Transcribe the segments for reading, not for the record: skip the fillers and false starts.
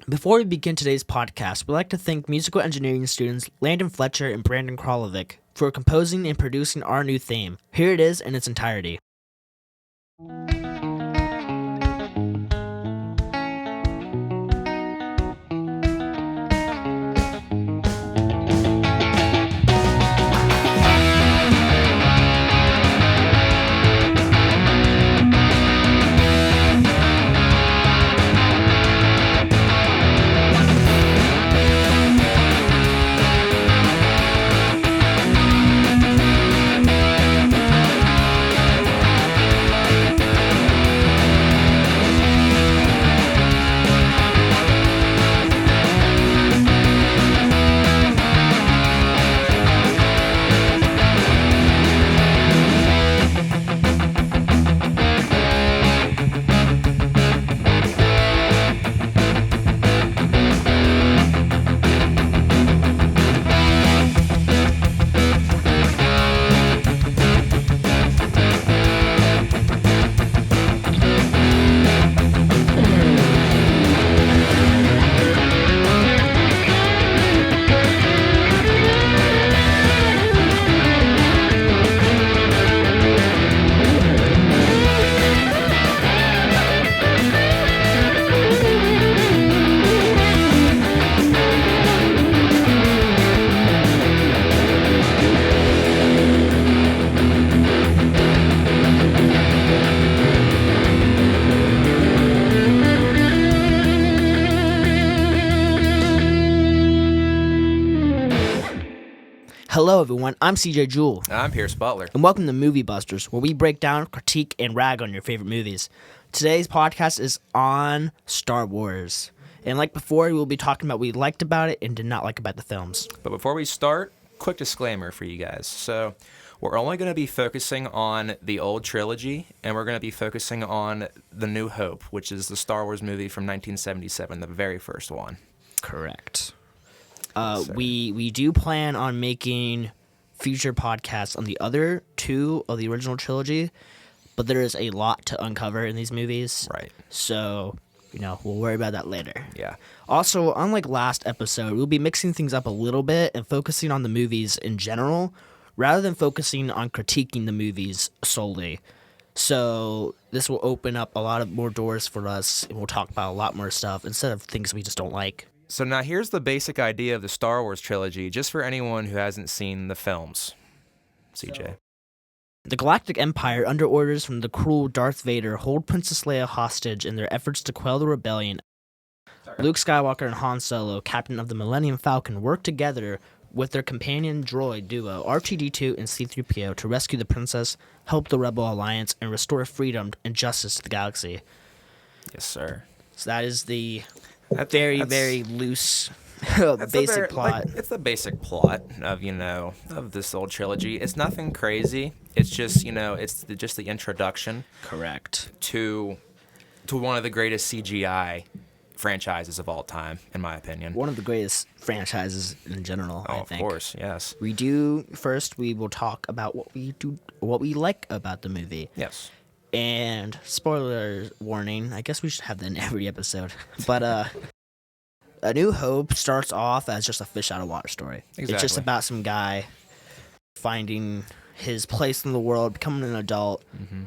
Before we begin today's podcast, we'd like to thank musical engineering students Landen Fletcher and Brandon Krolovic for composing and producing our new theme. Here it is in its entirety. Hello everyone, I'm CJ Jewell. I'm Pearce Butler. And welcome to Movie Busters, where we break down, critique, and rag on your favorite movies. Today's podcast is on Star Wars. And like before, we'll be talking about what we liked about it and did not like about the films. But before we start, quick disclaimer for you guys. So we're only going to be focusing on the old trilogy, and we're going to be focusing on The New Hope, which is the Star Wars movie from 1977, the very first one. Correct. We do plan on making future podcasts on the other two of the original trilogy, but there is a lot to uncover in these movies. Right. So, we'll worry about that later. Yeah. Also, unlike last episode, we'll be mixing things up a little bit and focusing on the movies in general, rather than focusing on critiquing the movies solely. So this will open up a lot of more doors for us, and we'll talk about a lot more stuff instead of things we just don't like. So now here's the basic idea of the Star Wars trilogy, just for anyone who hasn't seen the films. CJ. The Galactic Empire, under orders from the cruel Darth Vader, hold Princess Leia hostage in their efforts to quell the rebellion. Luke Skywalker and Han Solo, captain of the Millennium Falcon, work together with their companion droid duo R2-D2 and C-3PO to rescue the princess, help the Rebel Alliance, and restore freedom and justice to the galaxy. Yes, sir. So that is the That's very loose basic plot. It's the basic plot of this old trilogy. It's nothing crazy. It's just just the introduction. Correct. To one of the greatest CGI franchises of all time, in my opinion. One of the greatest franchises in general. I think. Of course, yes. We will talk about what we like about the movie. Yes. And spoiler warning, I guess we should have that in every episode. But A New Hope starts off as just a fish out of water story. Exactly. It's just about some guy finding his place in the world, becoming an adult. Mm-hmm.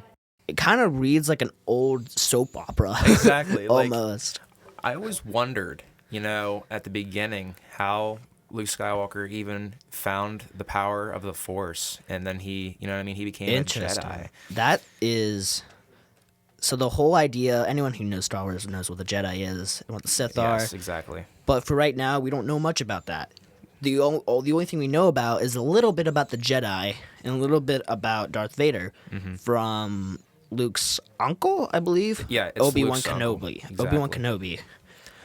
It kind of reads like an old soap opera. Exactly. Almost. I always wondered, at the beginning, how Luke Skywalker even found the power of the Force, and then he became a Jedi. That is... So the whole idea, anyone who knows Star Wars knows what the Jedi is and what the Sith are. Yes, exactly. But for right now, we don't know much about that. The only thing we know about is a little bit about the Jedi and a little bit about Darth Vader from Luke's uncle, I believe. Yeah, it's Obi-Wan Luke's Kenobi. uncle. Exactly. Obi-Wan Kenobi.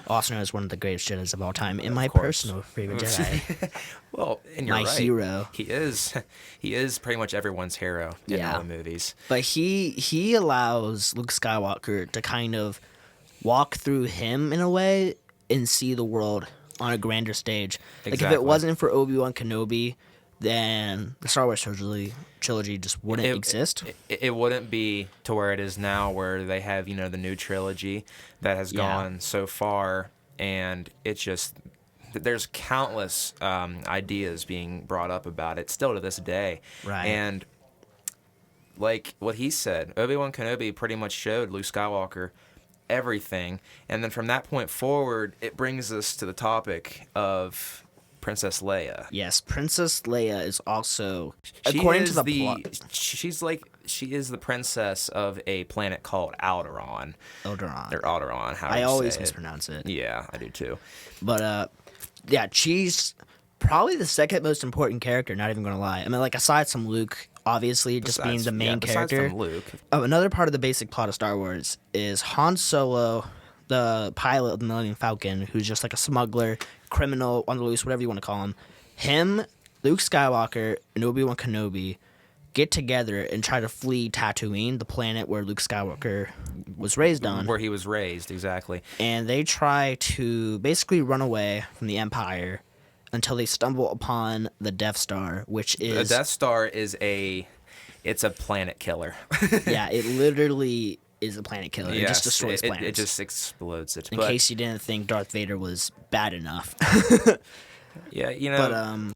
Also known as one of the greatest Jedis of all time, and my course. personal favorite Jedi. Well, and you're my right. hero. He is pretty much everyone's hero in all the movies. But he allows Luke Skywalker to kind of walk through him in a way and see the world on a grander stage. Like if it wasn't for Obi-Wan Kenobi, then the Star Wars trilogy just wouldn't exist. It wouldn't be to where it is now, where they have the new trilogy that has gone so far and it's just there's countless ideas being brought up about it still to this day. Right. And like what he said, Obi-Wan Kenobi pretty much showed Luke Skywalker everything, and then from that point forward, it brings us to the topic of Princess Leia. Yes, Princess Leia is also, She according is to the plot, she is the princess of a planet called Alderaan. Eldaron. Or Alderaan, how I always say mispronounce it. Yeah, I do too. But yeah, she's probably the second most important character. Not even gonna lie. I mean, like aside from Luke, obviously just being the main character. From Luke. Another part of the basic plot of Star Wars is Han Solo, the pilot of the Millennium Falcon, who's just like a smuggler, criminal, on the loose, whatever you want to call him. Him, Luke Skywalker, and Obi-Wan Kenobi get together and try to flee Tatooine, the planet where Luke Skywalker was raised on. Where he was raised, exactly. And they try to basically run away from the Empire until they stumble upon the Death Star, which is... The Death Star is it's a planet killer. Yeah, it literally is a planet killer. It just destroys planets. It just explodes it. In case you didn't think Darth Vader was bad enough. Yeah, you know...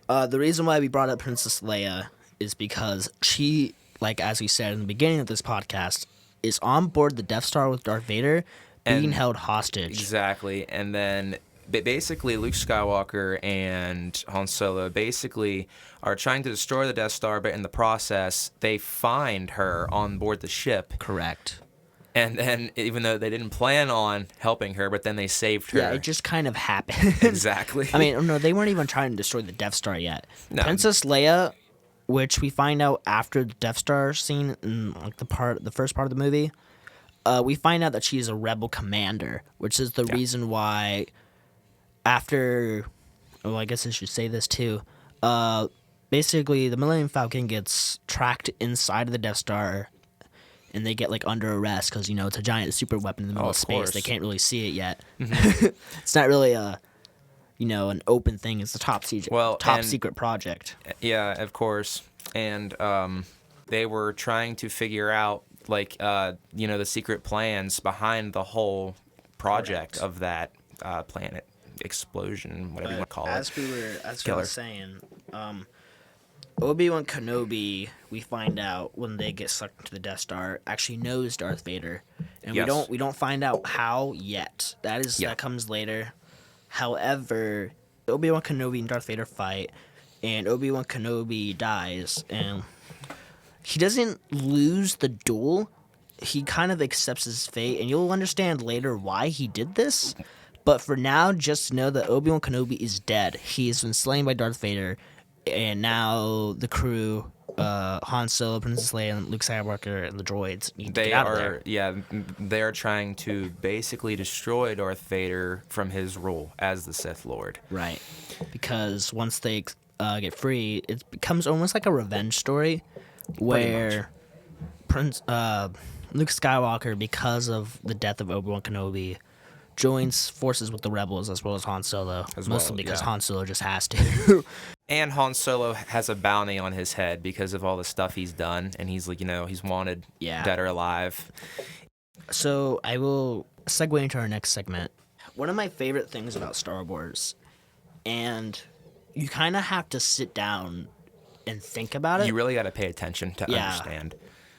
But the reason why we brought up Princess Leia is because she, like as we said in the beginning of this podcast, is on board the Death Star with Darth Vader, being held hostage. Exactly, and then basically Luke Skywalker and Han Solo basically are trying to destroy the Death Star, but in the process, they find her on board the ship. Correct. And then, even though they didn't plan on helping her, but then they saved her. Yeah, it just kind of happened. Exactly. I mean, no, they weren't even trying to destroy the Death Star yet. No. Princess Leia, which we find out after the Death Star scene in like the first part of the movie, we find out that she's a rebel commander, which is the reason why after, well, I guess I should say this too, basically the Millennium Falcon gets tracked inside of the Death Star, and they get like under arrest because, you know, it's a giant super weapon in the middle of space. Course. They can't really see it yet. Mm-hmm. It's not really a, you know, an open thing. It's a top secret project. Yeah, of course. And they were trying to figure out, like, you know, the secret plans behind the whole project of that planet explosion, whatever you want to call it. As I was saying, Obi-Wan Kenobi, we find out when they get sucked into the Death Star, actually knows Darth Vader, and we don't find out how yet. That comes later. However, Obi-Wan Kenobi and Darth Vader fight, and Obi-Wan Kenobi dies, and he doesn't lose the duel. He kind of accepts his fate, and you'll understand later why he did this. But for now, just know that Obi-Wan Kenobi is dead. He has been slain by Darth Vader, and now the crew, Han Solo, Princess Leia, and Luke Skywalker, and the droids need to get out of there. Yeah, they are trying to basically destroy Darth Vader from his rule as the Sith Lord. Right. Because once they get free, it becomes almost like a revenge story where Luke Skywalker, because of the death of Obi-Wan Kenobi, joins forces with the rebels as well as Han Solo, mostly because Han Solo just has to. And Han Solo has a bounty on his head because of all the stuff he's done, and he's like, you know, he's wanted dead or alive. So I will segue into our next segment. One of my favorite things about Star Wars, and you kind of have to sit down and think about it. You really got to pay attention to understand.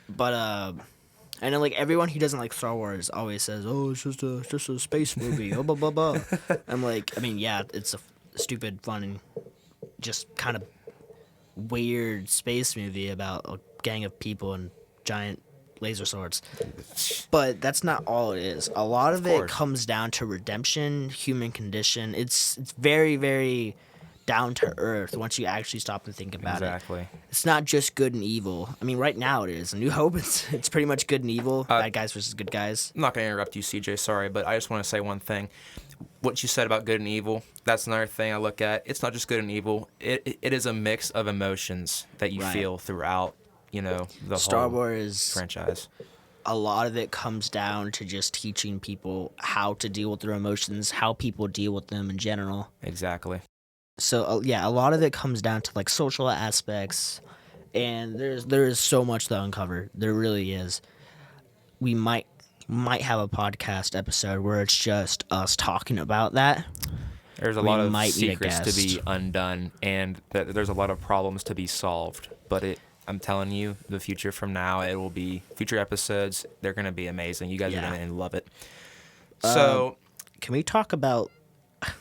But I know, like, everyone who doesn't like Star Wars always says, "Oh, it's just a space movie." Oh, blah blah blah. I'm like, I mean, yeah, it's a stupid, fun, and just kind of weird space movie about a gang of people and giant laser swords. But that's not all it is. A lot of it comes down to redemption, human condition. It's very, very down to earth once you actually stop and think about it. Exactly. It's not just good and evil. I mean, right now it is. A New Hope, it's pretty much good and evil. Bad guys versus good guys. I'm not going to interrupt you, CJ, sorry, but I just want to say one thing. What you said about good and evil, that's another thing I look at. It's not just good and evil. It is a mix of emotions that you feel throughout, you know, the Star whole Wars franchise. A lot of it comes down to just teaching people how to deal with their emotions, how people deal with them in general. Exactly. So, a lot of it comes down to, like, social aspects, and there is so much to uncover. There really is. We might might have a podcast episode where it's just us talking about that. There's a We lot of might need a secrets to guest. be undone, and there's a lot of problems to be solved. But I'm telling you, the future from now, it will be future episodes. They're going to be amazing. You guys are going to love it. So, Can we talk about?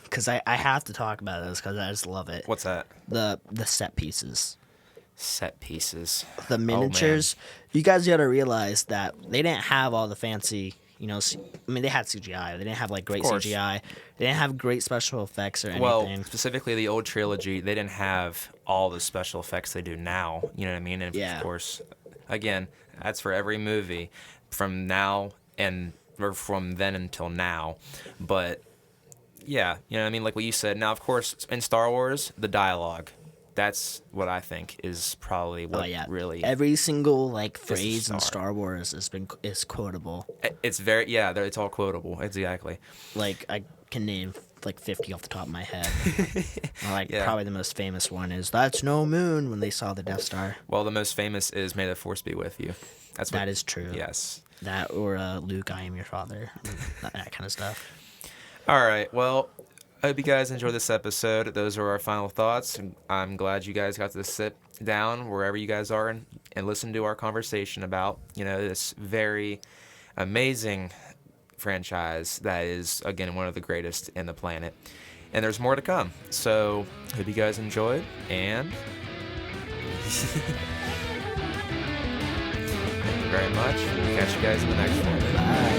Because I have to talk about this because I just love it. what's that? The set pieces. Set pieces. The miniatures. You guys got to realize that they didn't have all the fancy, they had CGI. They didn't have like great course. CGI. They didn't have great special effects or anything. Well, specifically the old trilogy, they didn't have all the special effects they do now. You know what I mean? And Yeah. of course, again, that's for every movie from now or from then until now. But yeah, you know what I mean? Like what you said. Now, of course, in Star Wars, the dialogue. That's what I think is probably what really. Every single phrase star. in Star Wars is quotable. It's very it's all quotable. Exactly. Like I can name 50 off the top of my head. Or, probably the most famous one is "That's no moon" when they saw the Death Star. Well, the most famous is "May the Force be with you." That is true. Yes. That or Luke, I am your father. that kind of stuff. All right. Well, I hope you guys enjoyed this episode. Those are our final thoughts. I'm glad you guys got to sit down wherever you guys are and listen to our conversation about, this very amazing franchise that is, again, one of the greatest in the planet. And there's more to come. So, hope you guys enjoyed, and thank you very much. We'll catch you guys in the next one. Bye.